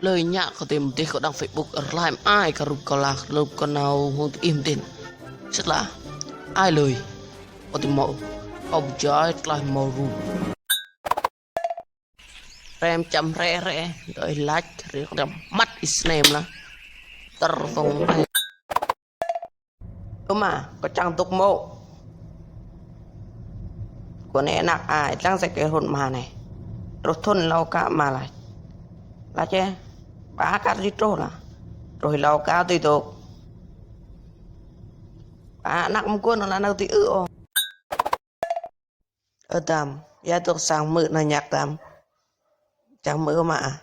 lời nhạc có tìm thấy có đăng Facebook làm ai cả rụp có lạc rụp con nào không im tin rất là ai lời có tìm mẫu ông trái lại màu rụp rem chăm rẽ rẽ đợi lách rồi đâm mắt Islam là tơ vòng cơ mà có trang tục mộ của nè nặng ai trang sẽ cái hồn mà này rồi thôn lau cả mà lại là chứ bá cá đi trôi là rồi lau cá tùy tục bá nặng quân nó là đâu thì ở tầm gia tục sang mượn là nhạc tầm chẳng mượn mà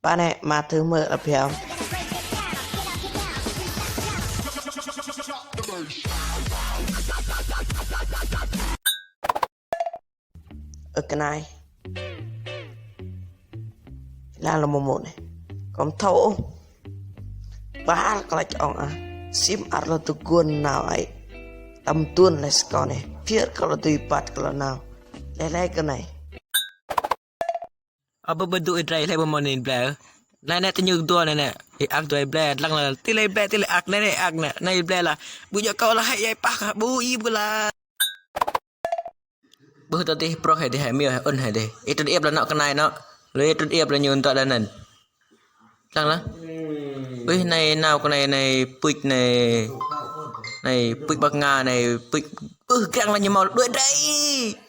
ba này mà thứ mượn là phiếu ở cái này là một này còn thấu ba cái chọn à sim ar là tu quân nào ấy tâm tuôn là con này phía kalau tu ipat kalau nào lấy cái này apa bentuk idrai lai pemonin bla lai nak tunjuk tua nak ak tu bla lang la tilai bla tilai ak lai ak nak nai bla la bu jo kau la hai ai pak bu i bula bu tu ti pro hai de hai mio hai on hai de itu iep la nak kenai nak le itu iep la nyun tak danan lang la ui này nào cái này puik này puik bạc nga này puik kang la nyamau duit dai